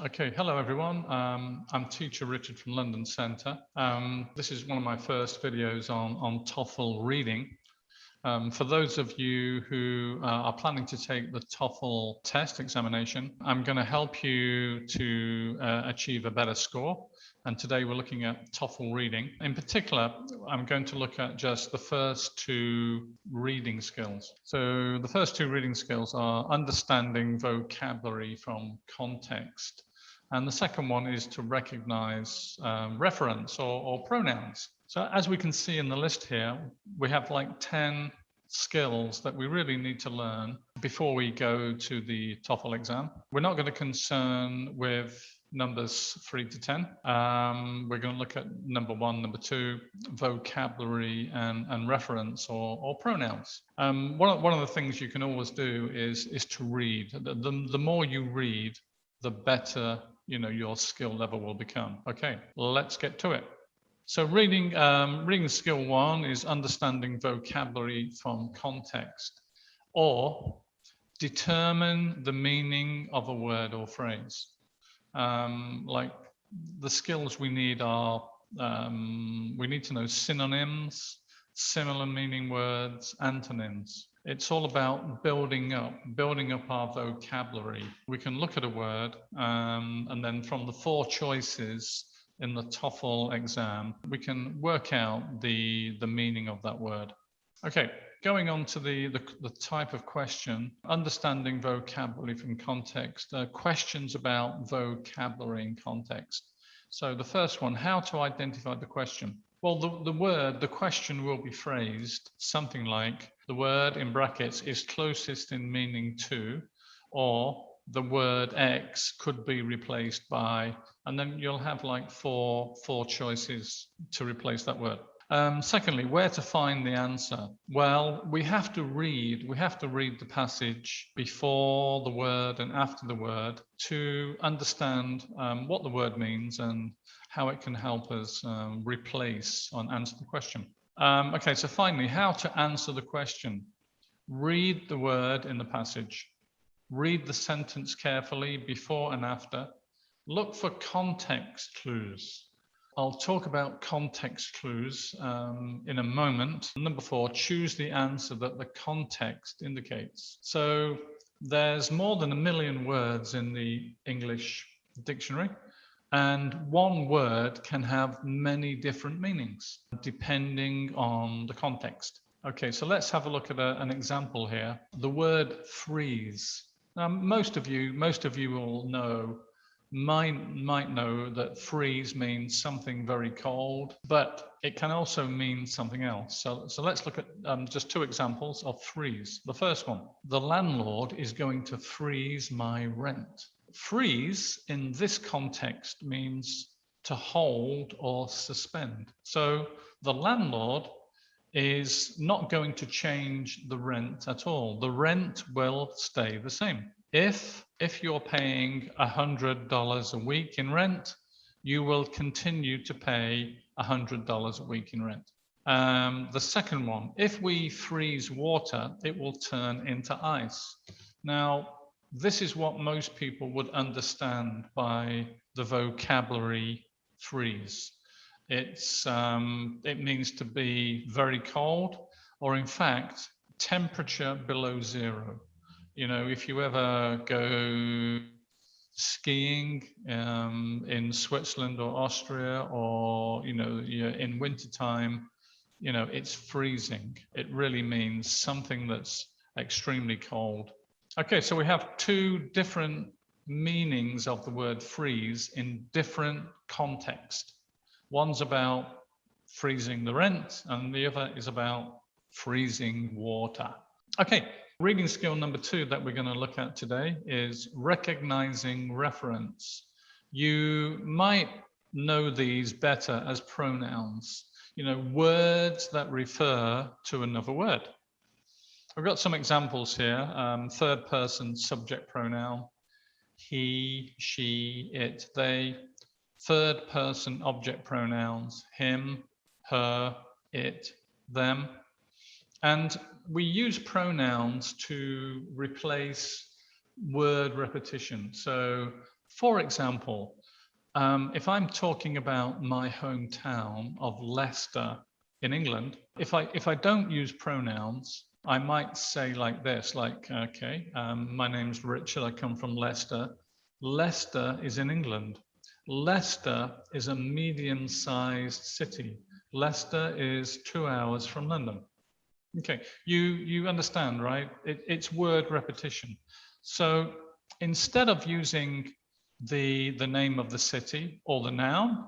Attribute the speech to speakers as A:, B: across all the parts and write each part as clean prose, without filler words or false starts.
A: Okay, hello everyone. I'm teacher Richard from London Centre. This is one of my first videos on TOEFL reading. For those of you who are planning to take the TOEFL test examination, I'm going to help you to achieve a better score. And today we're looking at TOEFL reading. In particular, I'm going to look at just the first two reading skills. So the first two reading skills are understanding vocabulary from context. And the second one is to recognize referents or pronouns. So as we can see in the list here, we have like 10 skills that we really need to learn before we go to the TOEFL exam. We're not going to concern with numbers 3 to 10. We're going to look at number 1, number 2, vocabulary and reference or pronouns. One of the things you can always do is to read. The more you read, the better your skill level will become. Okay, let's get to it. So reading skill 1 is understanding vocabulary from context, or determine the meaning of a word or phrase. Like the skills we need are, we need to know synonyms, similar meaning words, antonyms. It's all about building up our vocabulary. We can look at a word and then from the 4 choices in the TOEFL exam, we can work out the meaning of that word. Okay, going on to the type of question, understanding vocabulary from context, questions about vocabulary in context. So the first one, how to identify the question. Well, the question will be phrased something like, the word in brackets is closest in meaning to, or the word X could be replaced by, and then you'll have like four choices to replace that word. Secondly, where to find the answer? Well, we have to read the passage before the word and after the word to understand what the word means and how it can help us replace and answer the question. Okay, so finally, how to answer the question. Read the word in the passage. Read the sentence carefully before and after. Look for context clues. I'll talk about context clues in a moment. Number 4, choose the answer that the context indicates. So there's more than 1 million words in the English dictionary, and one word can have many different meanings depending on the context. Okay, so let's have a look at an example here. The word freeze. Now, most of you will know, might know that freeze means something very cold, but it can also mean something else. So let's look at just 2 examples of freeze. The first one, the landlord is going to freeze my rent. Freeze in this context means to hold or suspend. So the landlord is not going to change the rent at all. The rent will stay the same. If you're paying $100 a week in rent, you will continue to pay $100 a week in rent. The second one, if we freeze water, it will turn into ice. Now, this is what most people would understand by the vocabulary freeze. It means to be very cold, or in fact, temperature below 0. If you ever go skiing in Switzerland or Austria, or you're in wintertime, it's freezing. It really means something that's extremely cold. Okay, so we have 2 different meanings of the word freeze in different contexts. One's about freezing the rent, and the other is about freezing water. Okay, reading skill number 2 that we're going to look at today is recognizing referents. You might know these better as pronouns, words that refer to another word. I've got some examples here. 3rd person subject pronoun, he, she, it, they. 3rd person object pronouns, him, her, it, them. And we use pronouns to replace word repetition. So For example, if I'm talking about my hometown of Leicester in England, if I don't use pronouns, I might say like this, like, okay, my name's Richard, I come from Leicester. Leicester is in England. Leicester is a medium-sized city. Leicester is 2 hours from London. Okay, you understand, right? It's word repetition. So instead of using the name of the city or the noun,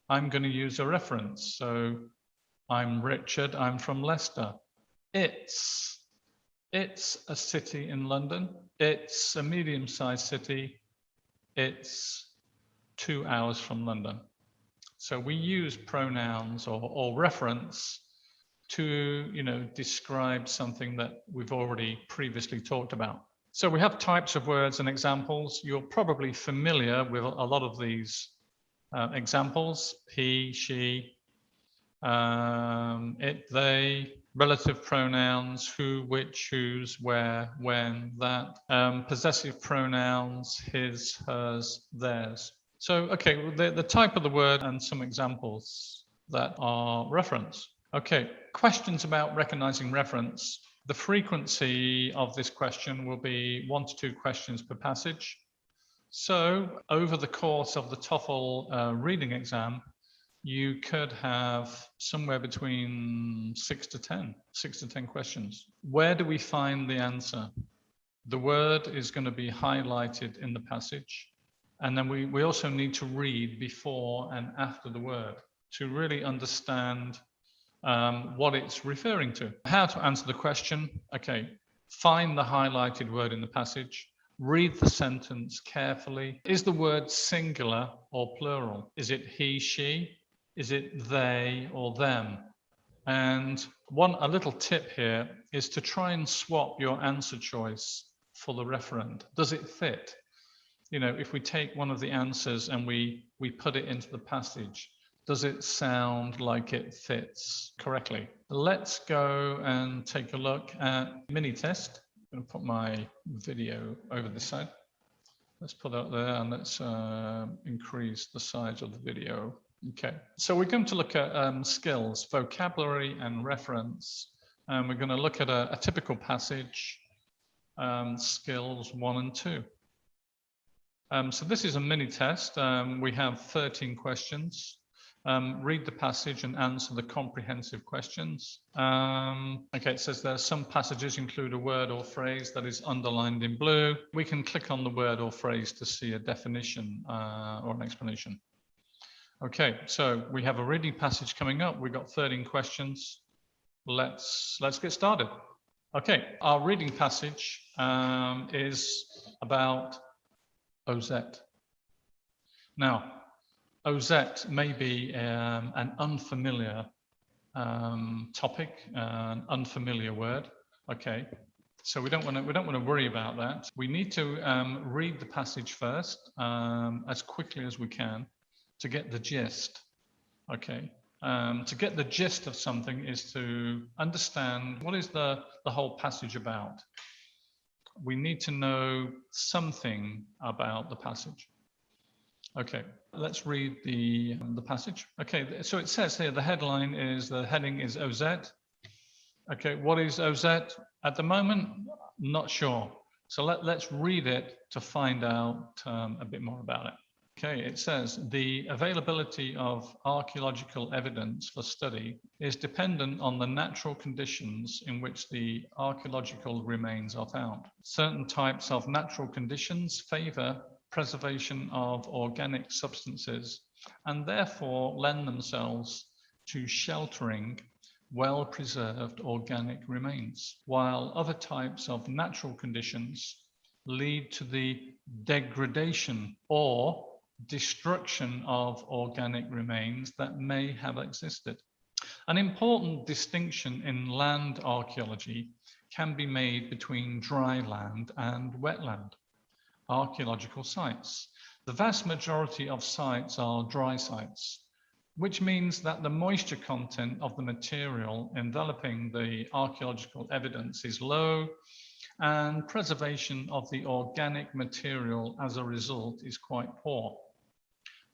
A: I'm going to use a reference. So I'm Richard, I'm from Leicester. It's a city in London. It's a medium-sized city. It's 2 hours from London. So we use pronouns or reference to, describe something that we've already previously talked about. So we have types of words and examples. You're probably familiar with a lot of these examples: he, she, it, they, relative pronouns, who, which, whose, where, when, that, possessive pronouns, his, hers, theirs. So, okay, the type of the word and some examples that are reference. Okay, questions about recognizing reference. The frequency of this question will be 1 to 2 questions per passage. So over the course of the TOEFL reading exam, you could have somewhere between 6 to 10 questions. Where do we find the answer? The word is going to be highlighted in the passage. And then we also need to read before and after the word to really understand what it's referring to. How to answer the question? Okay, find the highlighted word in the passage. Read the sentence carefully. Is the word singular or plural? Is it he, she? Is it they or them? And a little tip here is to try and swap your answer choice for the referent. Does it fit? If we take one of the answers and we put it into the passage, does it sound like it fits correctly? Let's go and take a look at mini test. I'm going to put my video over this side. Let's put that there and let's increase the size of the video. Okay, so we're going to look at skills, vocabulary and reference. And we're going to look at a typical passage, skills 1 and 2. So this is a mini test. We have 13 questions. Read the passage and answer the comprehensive questions. Okay, it says there some passages include a word or phrase that is underlined in blue. We can click on the word or phrase to see a definition or an explanation. Okay, so we have a reading passage coming up. We've got 13 questions. Let's get started. Okay, our reading passage is about OZ. Now, OZ may be an unfamiliar topic, an unfamiliar word. Okay, so we don't want to worry about that. We need to read the passage first as quickly as we can to get the gist. Okay, to get the gist of something is to understand what is the whole passage about. We need to know something about the passage. Okay, let's read the passage. Okay, so it says here, the heading is OZ. Okay, what is OZ? At the moment, not sure. So let's read it to find out a bit more about it. Okay, it says, the availability of archaeological evidence for study is dependent on the natural conditions in which the archaeological remains are found. Certain types of natural conditions favor preservation of organic substances and therefore lend themselves to sheltering well-preserved organic remains, while other types of natural conditions lead to the degradation or destruction of organic remains that may have existed. An important distinction in land archaeology can be made between dry land and wetland archaeological sites. The vast majority of sites are dry sites, which means that the moisture content of the material enveloping the archaeological evidence is low and preservation of the organic material as a result is quite poor.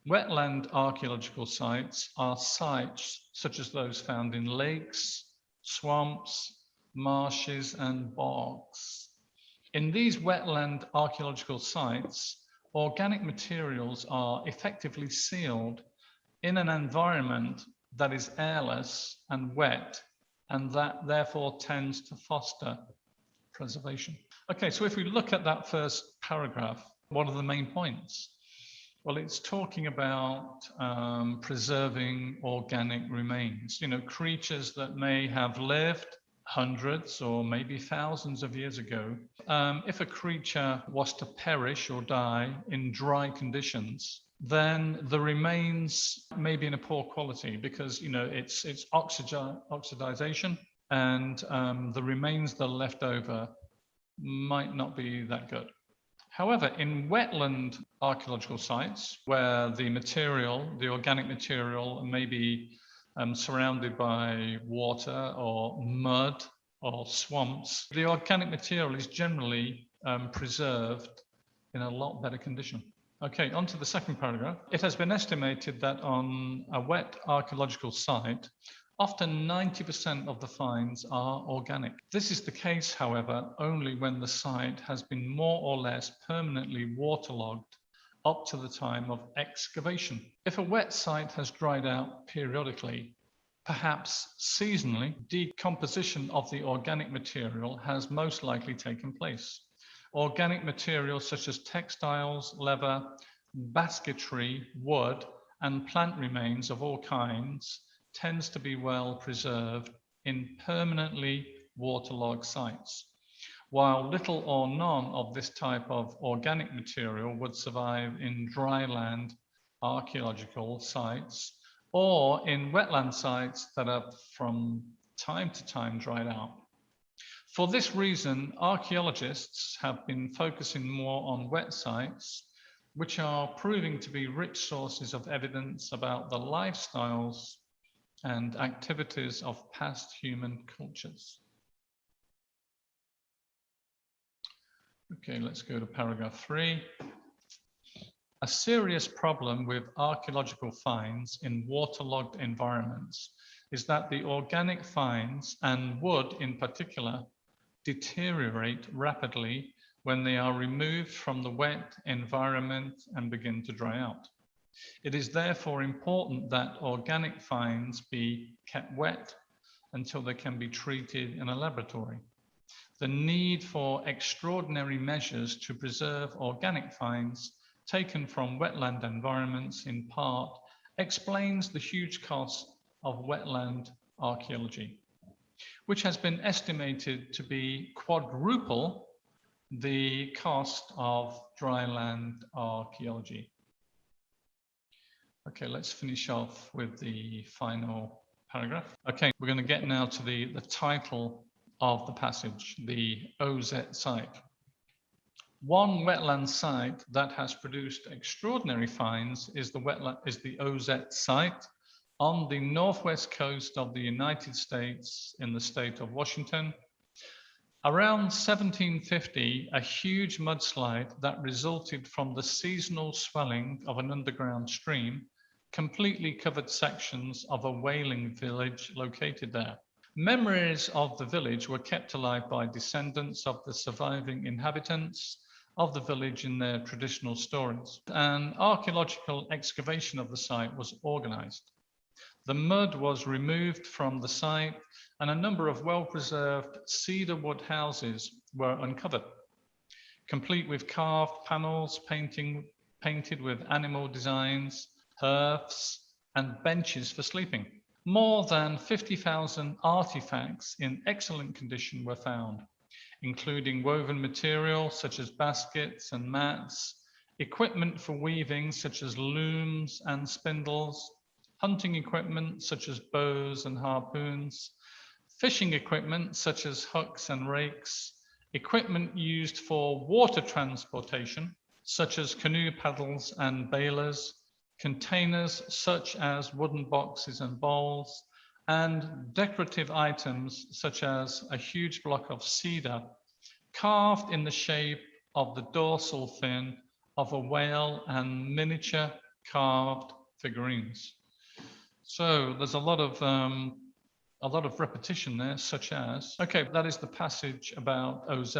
A: Wetland archaeological sites are sites such as those found in lakes, swamps, marshes, and bogs. In these wetland archaeological sites, organic materials are effectively sealed in an environment that is airless and wet, and that therefore tends to foster preservation. Okay, so if we look at that first paragraph, what are the main points? Well, it's talking about preserving organic remains, creatures that may have lived hundreds or maybe thousands of years ago. If a creature was to perish or die in dry conditions, then the remains may be in a poor quality because it's oxidization, and the remains that are left over might not be that good. However, in wetland archaeological sites where the organic material may be surrounded by water or mud or swamps, the organic material is generally preserved in a lot better condition. Okay, on to the second paragraph. It has been estimated that on a wet archaeological site, often 90% of the finds are organic. This is the case, however, only when the site has been more or less permanently waterlogged up to the time of excavation. If a wet site has dried out periodically, perhaps seasonally, decomposition of the organic material has most likely taken place. Organic materials such as textiles, leather, basketry, wood, and plant remains of all kinds tends to be well preserved in permanently waterlogged sites, while little or none of this type of organic material would survive in dryland archaeological sites or in wetland sites that are from time to time dried out. For this reason, archaeologists have been focusing more on wet sites, which are proving to be rich sources of evidence about the lifestyles and activities of past human cultures. Okay, let's go to paragraph 3. A serious problem with archaeological finds in waterlogged environments is that the organic finds, and wood in particular, deteriorate rapidly when they are removed from the wet environment and begin to dry out. It is therefore important that organic finds be kept wet until they can be treated in a laboratory. The need for extraordinary measures to preserve organic finds taken from wetland environments in part explains the huge cost of wetland archaeology, which has been estimated to be quadruple the cost of dryland archaeology. Okay, let's finish off with the final paragraph. Okay, we're going to get now to the title of the passage, the OZ site. One wetland site that has produced extraordinary finds is the OZ site on the northwest coast of the United States in the state of Washington. Around 1750, a huge mudslide that resulted from the seasonal swelling of an underground stream completely covered sections of a whaling village located there. Memories of the village were kept alive by descendants of the surviving inhabitants of the village in their traditional stories. An archaeological excavation of the site was organized. The mud was removed from the site and a number of well-preserved cedar wood houses were uncovered, complete with carved panels, painted with animal designs, hearths, and benches for sleeping. More than 50,000 artifacts in excellent condition were found, including woven material such as baskets and mats, equipment for weaving such as looms and spindles, hunting equipment such as bows and harpoons, fishing equipment such as hooks and rakes, equipment used for water transportation such as canoe paddles and bailers, containers such as wooden boxes and bowls, and decorative items such as a huge block of cedar carved in the shape of the dorsal fin of a whale and miniature carved figurines. So there's a lot of repetition there, such as, okay, that is the passage about OZ.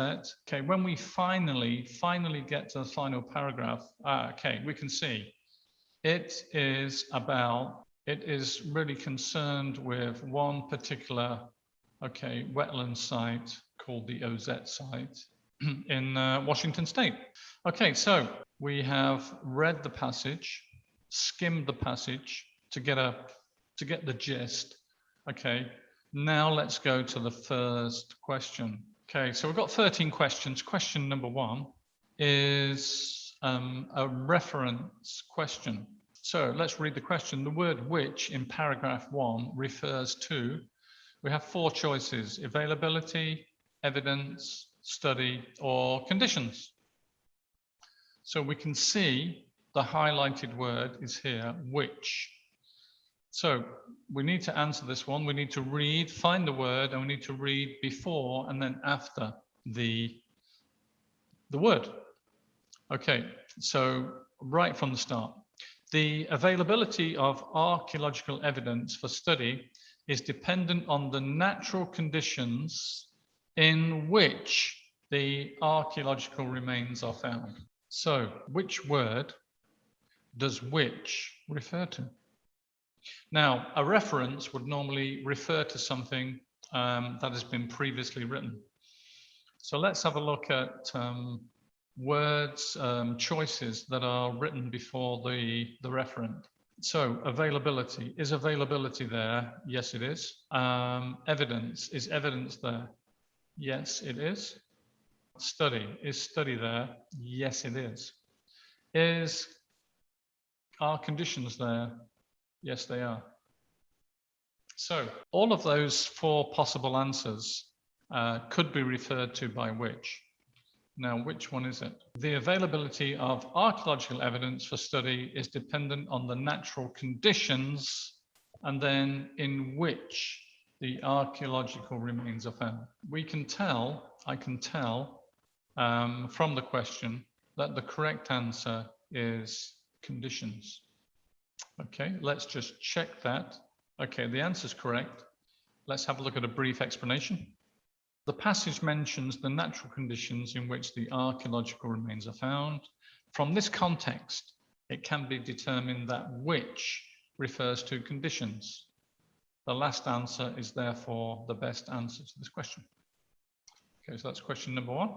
A: Okay, when we finally get to the final paragraph, okay, we can see it is really concerned with one particular, okay, wetland site called the OZ site in Washington State. Okay, so we have read the passage, skimmed the passage to get the gist. Okay, now let's go to the first question. Okay, so we've got 13 questions. Question number 1 is a reference question. So let's read the question. The word which in paragraph 1 refers to, we have 4 choices: availability, evidence, study, or conditions. So we can see the highlighted word is here, which. So we need to answer this one. We need to read, find the word, and we need to read before and then after the word. Okay, so right from the start. The availability of archaeological evidence for study is dependent on the natural conditions in which the archaeological remains are found. So which word does which refer to? Now, a reference would normally refer to something that has been previously written. So let's have a look at words, choices that are written before the referent. So availability, is availability there? Yes, it is. Evidence, is evidence there? Yes, it is. Study, is study there? Yes, it is. Are conditions there? Yes, they are. So all of those 4 possible answers could be referred to by which. Now, which one is it? The availability of archaeological evidence for study is dependent on the natural conditions and then in which the archaeological remains are found. We can tell, I can tell from the question that the correct answer is conditions. Okay, let's just check that. Okay, the answer is correct. Let's have a look at a brief explanation. The passage mentions the natural conditions in which the archaeological remains are found. From this context, it can be determined that which refers to conditions. The last answer is therefore the best answer to this question. Okay, so that's question number 1.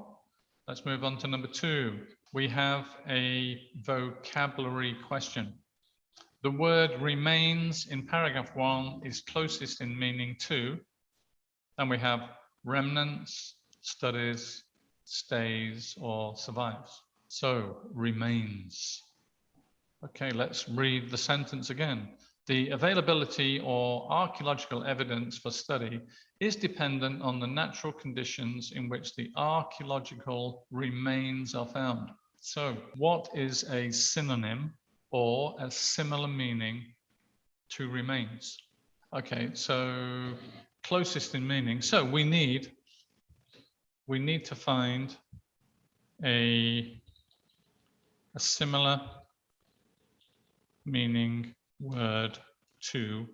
A: Let's move on to number 2. We have a vocabulary question. The word remains in paragraph 1 is closest in meaning to, and we have remnants, studies, stays, or survives. So remains. Okay, let's read the sentence again. The availability or archaeological evidence for study is dependent on the natural conditions in which the archaeological remains are found. So what is a synonym or a similar meaning to remains? Okay, so closest in meaning. So we need to find a similar meaning word to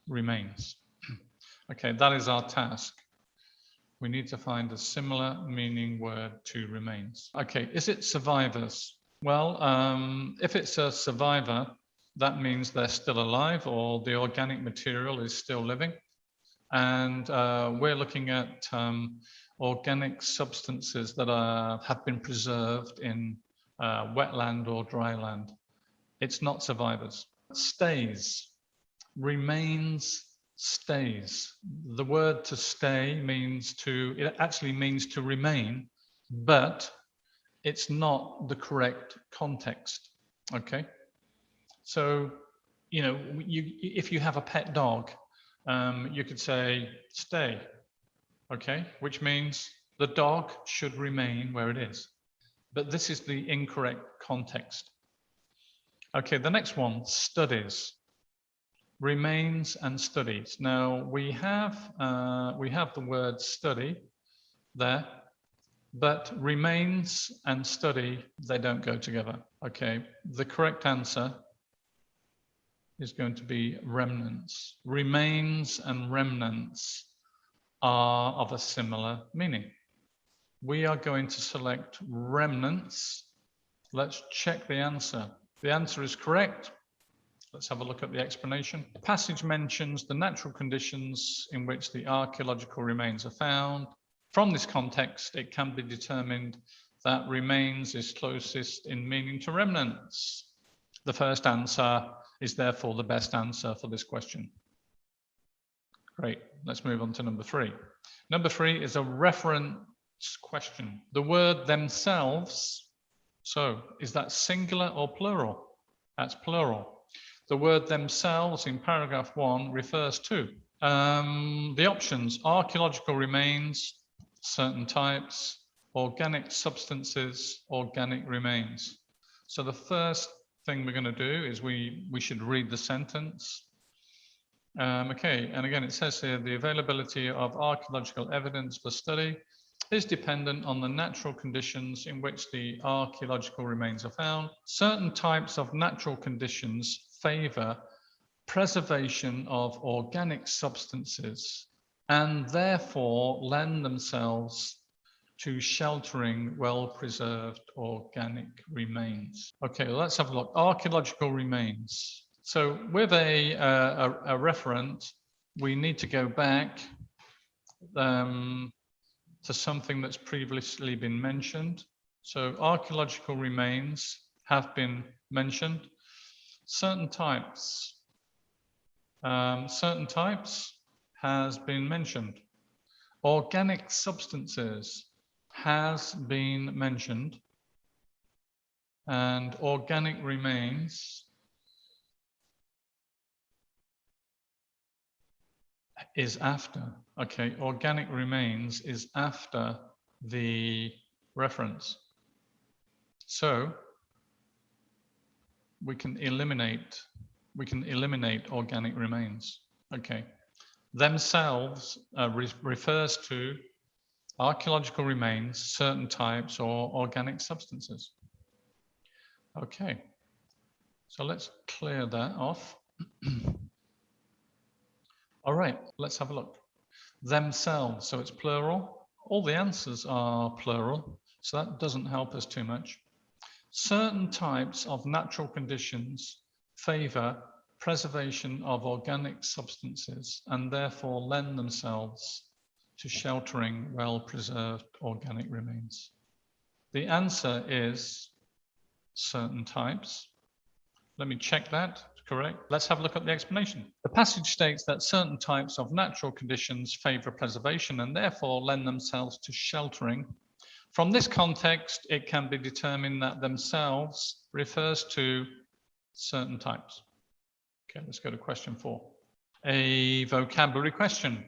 A: remains. Okay, that is our task. We need to find a similar meaning word to remains. Okay, is it survivors? Well, if it's a survivor, that means they're still alive or the organic material is still living. And we're looking at organic substances that have been preserved in wetland or dry land. It's not survivors. Stays, remains, stays. The word to stay it actually means to remain, but it's not the correct context. Okay. So, you know, if you have a pet dog, you could say stay, okay, which means the dog should remain where it is. But this is the incorrect context. Okay, the next one, studies, remains and studies. Now we have the word study, there, but remains and study, they don't go together. Okay, the correct answer is going to be remnants. Remains and remnants are of a similar meaning. We are going to select remnants. Let's check the answer. The answer is correct. Let's have a look at the explanation. The passage mentions the natural conditions in which the archaeological remains are found. From this context, it can be determined that remains is closest in meaning to remnants. The first answer is therefore the best answer for this question. Great, let's move on to number 3. Number 3 is a reference question. The word themselves, so is that singular or plural? That's plural. The word themselves in paragraph 1 refers to the options: archaeological remains, certain types, organic substances, organic remains. So the first thing we're going to do is we should read the sentence. Okay, and again it says here the availability of archaeological evidence for study is dependent on the natural conditions in which the archaeological remains are found. Certain types of natural conditions favor preservation of organic substances and therefore lend themselves to sheltering well-preserved organic remains. Okay, let's have a look. Archaeological remains. So with a referent, we need to go back to something that's previously been mentioned. So archaeological remains have been mentioned. Certain types has been mentioned. Organic substances has been mentioned, and organic remains is after. Okay, organic remains is after the reference. So we can eliminate organic remains. Okay, themselves refers to archaeological remains, certain types, or organic substances. Okay, so let's clear that off. All right, let's have a look. Themselves, so it's plural. All the answers are plural, so that doesn't help us too much. Certain types of natural conditions favor preservation of organic substances and therefore lend themselves to sheltering well-preserved organic remains. The answer is certain types. Let me check that. Correct. Let's have a look at the explanation. The passage states that certain types of natural conditions favor preservation and therefore lend themselves to sheltering. From this context, it can be determined that themselves refers to certain types. Okay, let's go to question 4. A vocabulary question.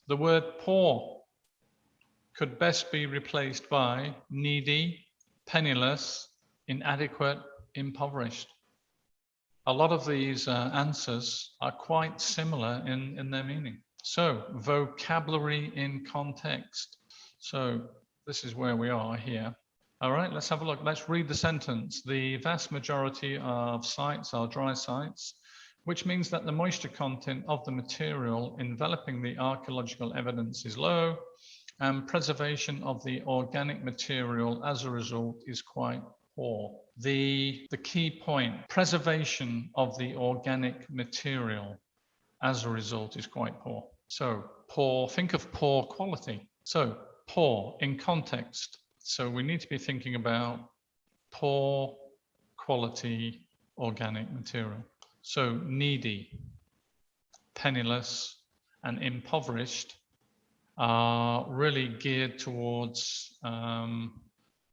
A: The word poor could best be replaced by needy, penniless, inadequate, impoverished. A lot of these answers are quite similar in their meaning. So, vocabulary in context. So, this is where we are here. All right, let's have a look. Let's read the sentence. The vast majority of sites are dry sites, which means that the moisture content of the material enveloping the archaeological evidence is low, and preservation of the organic material as a result is quite poor. The key point, preservation of the organic material as a result is quite poor. So poor, think of poor quality. So poor in context. So we need to be thinking about poor quality organic material. So needy, penniless, and impoverished are really geared towards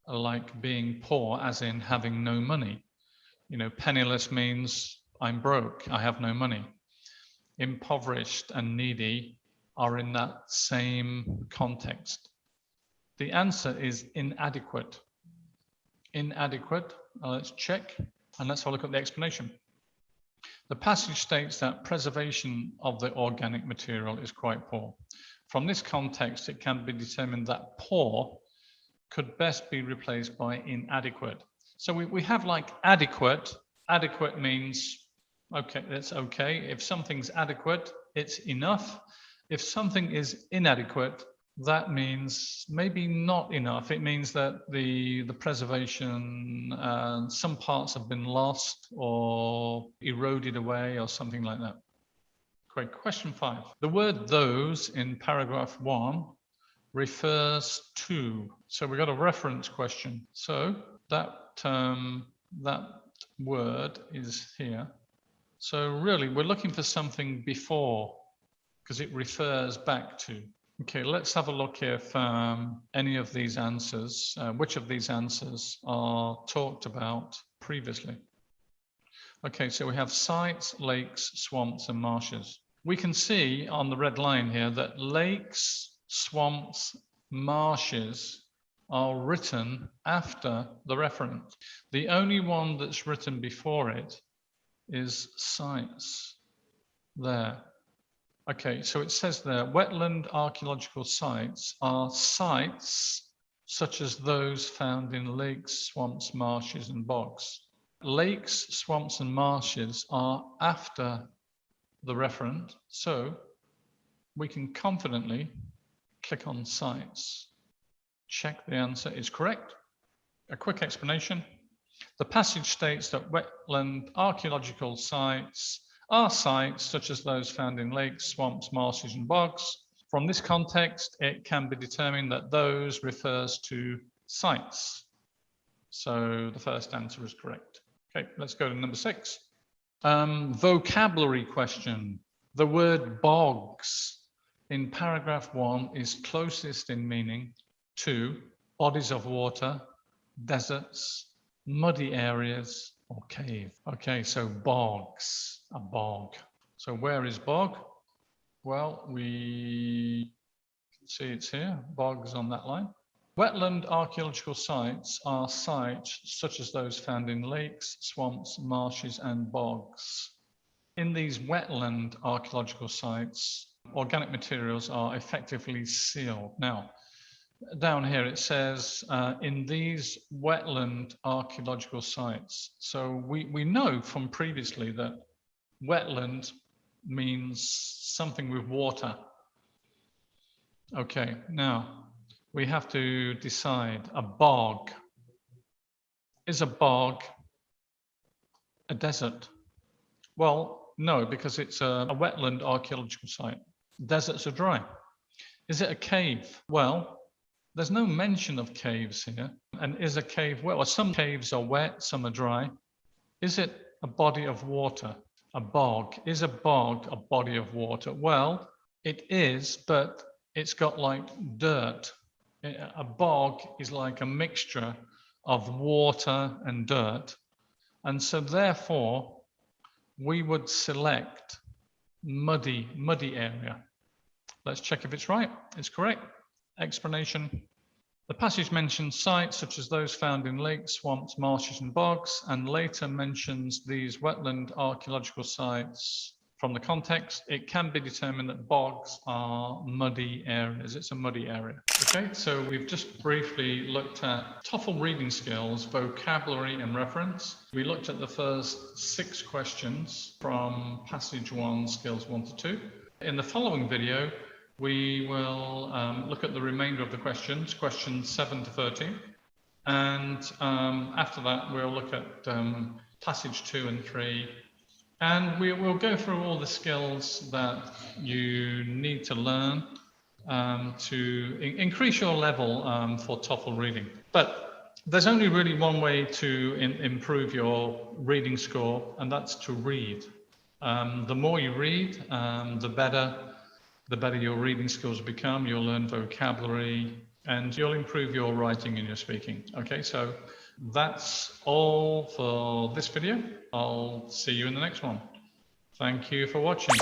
A: like being poor, as in having no money. You know, penniless means I'm broke, I have no money. Impoverished and needy are in that same context. The answer is inadequate. Inadequate, let's check, and let's have a look at the explanation. The passage states that preservation of the organic material is quite poor. From this context, it can be determined that poor could best be replaced by inadequate. So we have like adequate. Adequate means, okay, that's okay. If something's adequate, it's enough. If something is inadequate, that means maybe not enough. It means that the preservation, some parts have been lost or eroded away or something like that. Great. Question 5. The word those in paragraph 1 refers to. So we got a reference question. So that word is here. So really we're looking for something before because it refers back to. Okay, let's have a look if any of these answers, which of these answers are talked about previously. Okay, so we have sites, lakes, swamps, and marshes. We can see on the red line here that lakes, swamps, marshes are written after the reference. The only one that's written before it is sites there. Okay, so it says there, wetland archaeological sites are sites such as those found in lakes, swamps, marshes, and bogs. Lakes, swamps, and marshes are after the referent, so we can confidently click on sites. Check the answer is correct. A quick explanation. The passage states that wetland archaeological sites are sites such as those found in lakes, swamps, marshes, and bogs. From this context, it can be determined that those refers to sites. So the first answer is correct. Okay, let's go to number 6. Vocabulary question. The word bogs in paragraph 1 is closest in meaning to bodies of water, deserts, muddy areas, or cave. Okay, so bogs, a bog. So where is bog? Well, we can see it's here, bogs on that line. Wetland archaeological sites are sites such as those found in lakes, swamps, marshes, and bogs. In these wetland archaeological sites, organic materials are effectively sealed. Now, down here it says in these wetland archaeological sites. So we know from previously that wetland means something with water. Okay, now we have to decide a bog. Is a bog a desert? Well, no, because it's a wetland archaeological site. Deserts are dry. Is it a cave? Well, there's no mention of caves here. And is a cave wet? Well, some caves are wet, some are dry. Is it a body of water? A bog. Is a bog a body of water? Well, it is, but it's got like dirt. A bog is like a mixture of water and dirt. And so therefore, we would select muddy area. Let's check if it's right. It's correct. Explanation. The passage mentions sites such as those found in lakes, swamps, marshes, and bogs, and later mentions these wetland archaeological sites. From the context, it can be determined that bogs are muddy areas. It's a muddy area. Okay, so we've just briefly looked at TOEFL reading skills, vocabulary, and reference. We looked at the first 6 questions from passage 1, skills 1 to 2. In the following video, we will look at the remainder of the questions, questions 7 to 13. And after that, we'll look at passage 2 and 3. And we'll go through all the skills that you need to learn to increase your level for TOEFL reading. But there's only really one way to improve your reading score, and that's to read. The more you read, the better your reading skills become. You'll learn vocabulary and you'll improve your writing and your speaking. Okay, so that's all for this video. I'll see you in the next one. Thank you for watching.